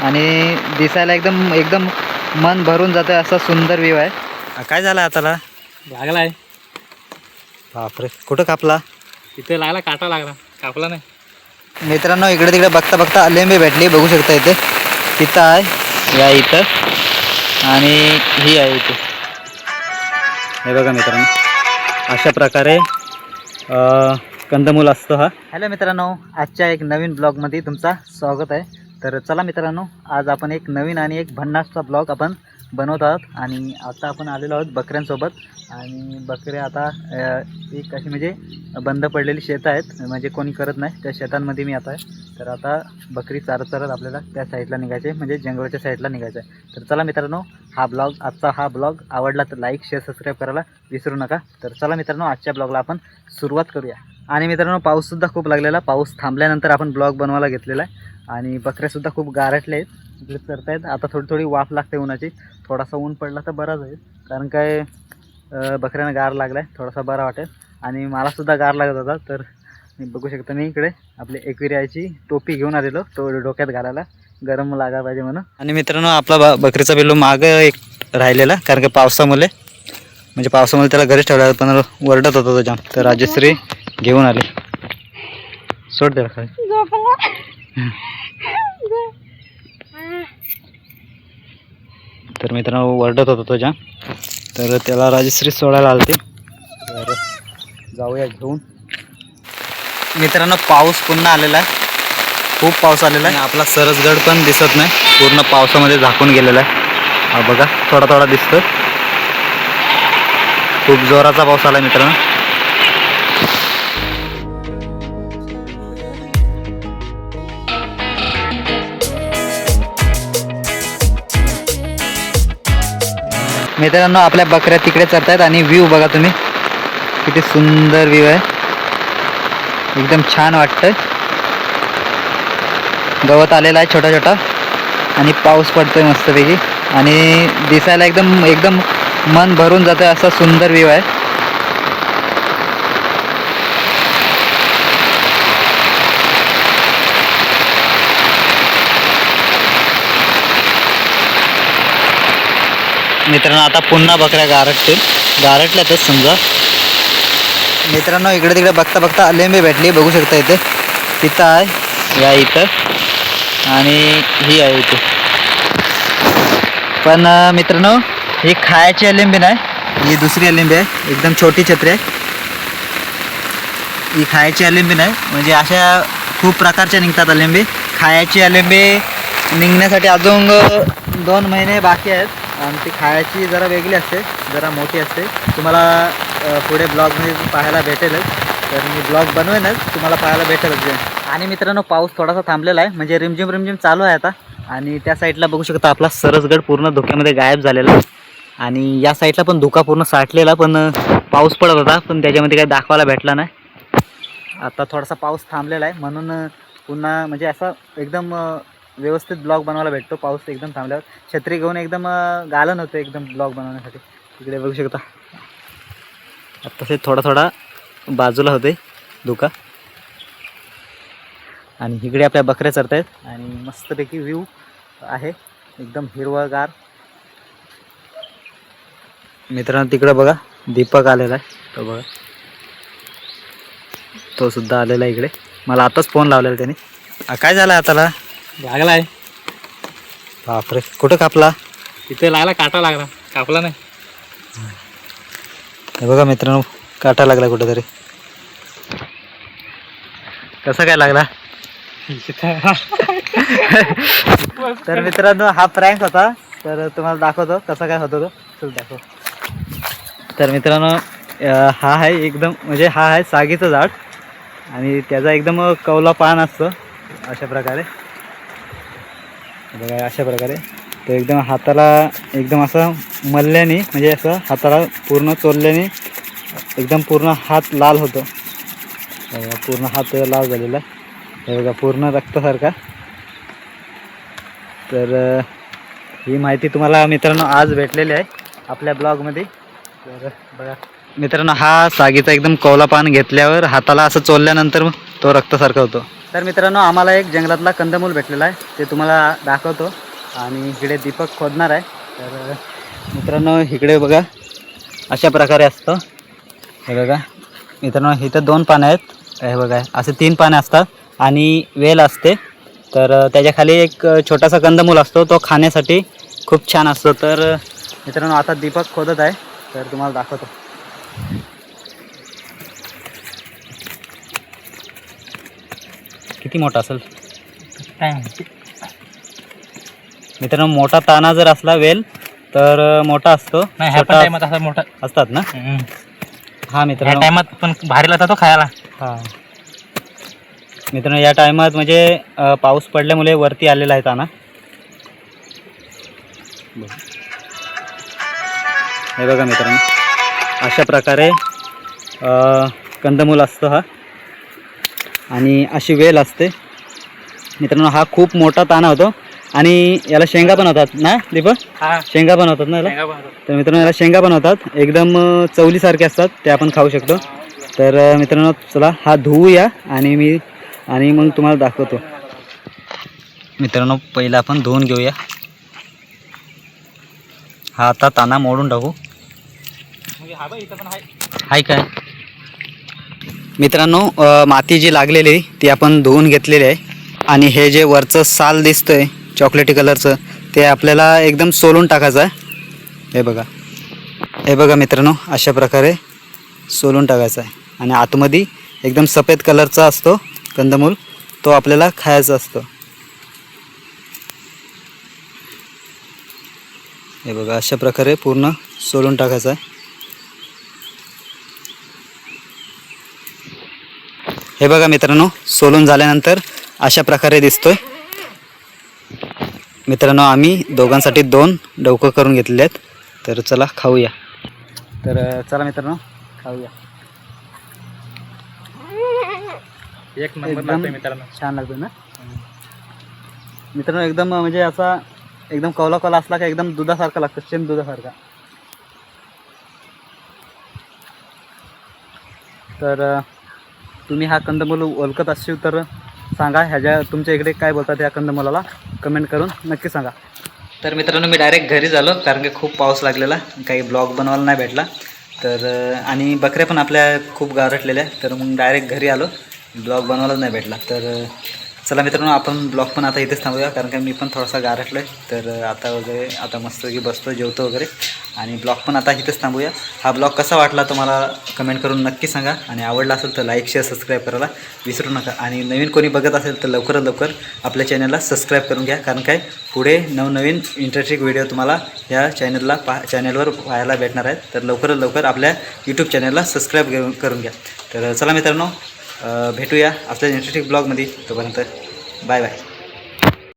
आणि दिसायला एकदम एकदम मन भरून जातं असा सुंदर व्ह्यू आहे. काय झालं आताला? लागलाय. बापरे, कुठं कापला? इथे लागला, काटा लागला, कापला नाही. मित्रांनो, इकडे तिकडे बघता बघता लिंबी भेटली, बघू शकता इथे. तिथं आहे, या इथं, आणि ही आहे इथे. हे बघा मित्रांनो, अशा प्रकारे कंदमूल असतो हा. हॅलो मित्रांनो, आजच्या एक नवीन ब्लॉगमध्ये तुमचा स्वागत आहे. तर चला मित्रांनो, आज आपण एक नवीन आणि एक भन्नाटचा ब्लॉग आपण बनवत आहोत. आणि आता आपण आलेलो आहोत बकऱ्यांसोबत. आणि बकऱ्या आता एक अशी म्हणजे बंद पडलेली शेतं आहेत, म्हणजे कोणी करत नाही त्या शेतांमध्ये मी आता आहे. तर आता बकरी चारत चारत आपल्याला त्या साईडला निघायचे, म्हणजे जंगलाच्या साईडला निघायचं आहे. तर चला मित्रांनो, आजचा हा ब्लॉग आवडला तर लाईक शेअर सबस्क्राईब करायला विसरू नका. तर चला मित्रांनो, आजच्या ब्लॉगला आपण सुरुवात करूया. आणि मित्रांनो, पाऊससुद्धा खूप लागलेला. पाऊस थांबल्यानंतर आपण ब्लॉग बनवायला घेतलेला आहे. आणि बकऱ्यासुद्धा खूप गारटले आहेत, इकडे चरत आहेत. आता थोडी थोडी वाफ लागते उन्हाची. थोडासा ऊन पडला तर बराच आहे, कारण काय बकऱ्यांना गार लागला आहे, थोडासा बरा वाटेल. आणि मलासुद्धा गार लागत होता. तर मी बघू शकतो, मी इकडे आपली एकविराची टोपी घेऊन आलेलो, तो डोक्यात घालायला, गरम लागायला पाहिजे म्हणून. आणि मित्रांनो, आपला बकरीचा पिल्लू मागं एक राहिलेला, कारण की पावसामुळे त्याला घरीच ठेवला, पण वरडत होता तो जाम. तर राजश्री घेऊन आले. सोड द्या खाली. तर मित्रांनो, वरडत होता तो जाम, तर त्याला राजश्री सोडायला आलते. तर जाऊया घेऊन. मित्रांनो, पाऊस पुन्हा आलेला आहे, खूप पाऊस आलेला आहे. आपला सरसगड पण दिसत नाही, पूर्ण पावसामध्ये झाकून गेलेला आहे. हा बघा, थोडा थोडा दिसतो. खूप जोराचा पाऊस आला मित्रांनो. मित्रांनो, आपल्या बकऱ्या तिकडे चरतायत आणि व्ह्यू बघा तुम्ही, किती सुंदर व्ह्यू आहे, एकदम छान वाटतं. गवत आलेला आहे छोटा छोटा, आणि पाऊस पडतोय मस्तपैकी, आणि दिसायला एकदम एकदम मन भरून जातं असा सुंदर व्ह्यू आहे. मित्रांनो, आता पुन्हा बकऱ्या गारटल्यातच समजा. मित्रांनो, इकडे तिकडे बघता बघता लिंबी भेटली, बघू शकता इथे. तिथं आहे, या इथं, आणि ही आहे इथे. पण मित्रांनो, ही खायची लिंबी नाही, ही दुसरी लिंबी आहे, एकदम छोटी छत्री आहे. ही खायची लिंबी नाही, म्हणजे अशा खूप प्रकारच्या निघतात लिंबी. खायची लिंबी निघण्यासाठी अजून 2 महिने बाकी आहेत. आणि ती खायची जरा वेगळी असते, जरा मोठी असते. तुम्हाला पुढे ब्लॉगमध्ये पाहायला भेटेलच. तर मी ब्लॉग बनवेनच, तुम्हाला पाहायला भेटेलच. आणि मित्रांनो, पाऊस थोडासा थांबलेला आहे, म्हणजे रिमझिम चालू आहे आता. आणि त्या साईडला बघू शकता, आपला सरसगड पूर्ण धुक्यामध्ये गायब झालेला आहे. आणि या साईडला पण धुका पूर्ण साठलेला, पण पाऊस पडत होता, पण त्याच्यामध्ये काही दाखवायला भेटला नाही. आता थोडासा पाऊस थांबलेला आहे, म्हणून पुन्हा म्हणजे असा एकदम व्यवस्थित ब्लॉग बनवायला भेटतो पाऊस एकदम थांबल्यावर. छत्री घेऊन एकदम गालन होतं एकदम ब्लॉग बनवण्यासाठी. इकडे बघू शकता, आता ते थोडा थोडा बाजूला होते धुका. आणि इकडे आपल्या बकऱ्या चरत आहेत, आणि मस्तपैकी व्ह्यू आहे, एकदम हिरवागार. मित्रांनो, तिकडे बघा, दीपक आलेला आहे, तो बघा, तो सुद्धा आलेला आहे इकडे. मला आताच फोन लावलेला त्याने. काय झालं आताला? लागलाय. बापरे, कुठं कापला? इथे लागला, काटा लागला, कापला नाही. हे बघा मित्रांनो, काटा लागला कुठेतरी. कसा काय लागला? तर मित्रांनो, हा प्रँक होता, तर तुम्हाला दाखवतो कसा काय होतो तो. चल दाखव. तर मित्रांनो, हा आहे एकदम, म्हणजे हा आहे सागीचं झाड, आणि त्याचा एकदम कवला पान असतो अशा प्रकारे. बघा, अशा प्रकारे तो एकदम हाताला एकदम असं मल्ल्याने, म्हणजे असं हाताला पूर्ण चोरल्याने एकदम पूर्ण हात लाल होतो. पूर्ण हात लाल झालेला, हे बघा, पूर्ण रक्तासारखा. तर ही माहिती तुम्हाला मित्रांनो आज भेटलेली आहे आपल्या ब्लॉगमध्ये. तर बघा मित्रांनो, हा सागीचा एकदम कवला पान घेतल्यावर हाताला असं चोरल्यानंतर तो रक्तासारखा होतो. तर मित्रांनो आम्हाला एक जंगलातला कंदमूल भेटलेला आहे, ते तुम्हाला दाखवतो. आणि इकडे दीपक खोदणार आहे. तर मित्रांनो इकडे बघा अशा प्रकारे असतं. हे बघा मित्रांनो, इथं 2 पानं आहेत. हे बघा असे 3 पानं असतात आणि वेल असते. तर त्याच्या खाली एक छोटासा कंदमूल असतो, तो खाण्यासाठी खूप छान असतो. तर मित्रांनो आता दीपक खोदत आहे, तर तुम्हाला दाखवतो. किती मोठा असेल काय माहिती. मित्रांनो, मोठा ताना जर असला वेल तर मोठा असतो, नाही ह्या पण छोटा टायमात असा मोठा असतात ना. हा ह्या मित्रांनो, टायमात पण भारी लागतो तो खायला. हां मित्रांनो, या टायमात म्हणजे पाऊस पडल्यामुळे वरती आलेला आहे ताना. हे बघा मित्रांनो, अशा प्रकारे कंदमूल असतो हा आणि अशी वेल असते. मित्रांनो हा खूप मोठा ताना होतो आणि याला शेंगा पण होतात ना दीपक? हा शेंगा पण होतात ना याला. शेंगा बनवतो. तर मित्रांनो याला शेंगा पण होतात, एकदम चवलीसारखे असतात, ते आपण खाऊ शकतो. तर मित्रांनो चला हा धुवूया आणि मग तुम्हाला दाखवतो. मित्रांनो पहिला आपण धुवून घेऊया. हा आता ताना मोडून टाकू. हा बघ इथं पण आहे. हाय काय मित्रांनो, माती जी लागलेली ती आपण धुवून घेतलेली आहे. आणि हे जे वरचं साल दिसतंय चॉकलेटी कलरचं, ते आपल्याला एकदम सोलून टाकायचं आहे. हे बघा मित्रांनो, अशा प्रकारे सोलून टाकायचं आहे. आणि आतमध्ये एकदम सफेद कलरचा असतो कंदमूल, तो आपल्याला खायचा असतो. हे बघा अशा प्रकारे पूर्ण सोलून टाकायचं आहे. हे बघा मित्रांनो, सोलून झाल्यानंतर अशा प्रकारे दिसतोय. मित्रांनो आम्ही दोघांसाठी 2 डोकं करून घेतलेले आहेत. तर चला खाऊया. तर चला मित्रांनो खाऊया. एक नंबर एकदम लागतोय मित्रांनो. छान लागतो ना मित्रांनो. एकदम म्हणजे असा एकदम कवला कवला असला का एकदम दुधासारखा लागतो, सेम दुधासारखा. तर तुम्ही हा कंदमूल ओळखत असाल तर सांगा. तुमच्या इकडे काय बोलतात या कंदमूलाला, कमेंट करून नक्की सांगा. तर मित्रांनो मी डायरेक्ट घरी झालो, कारण की खूप पाऊस लागलेला, काही ब्लॉग बनवायला नाही भेटला. तर आणि बकऱ्या पण आपल्या खूप गारटलेल्या, तर मग डायरेक्ट घरी आलो, ब्लॉग बनवायलाच नाही भेटला. तर चला मित्रांनो आपण ब्लॉग पण आता इथेच थांबूया, कारण की मी पण थोडासा गारटलो आहे. तर आता मस्तपैकी बसतो, जेवतो वगैरे, आणि ब्लॉग पण आता इथेच थांबूया. हा ब्लॉग कसा वाटला तुम्हाला कमेंट करून नक्की सांगा. आणि आवडला असेल तर लाईक शेअर सबस्क्राईब करायला विसरू नका. आणि नवीन कोणी बघत असेल तर लवकरात लवकर आपल्या चॅनलला सबस्क्राईब करून घ्या, कारण काय पुढे नवनवीन इंटरेस्टिंग व्हिडिओ तुम्हाला या चॅनलवर पाहायला भेटणार आहेत. तर लवकरात लवकर आपल्या यूट्यूब चॅनलला सबस्क्राईब करून घ्या. तर चला मित्रांनो भेटूया आपल्या इंटरेस्टिंग ब्लॉगमध्ये. तोपर्यंत बाय बाय.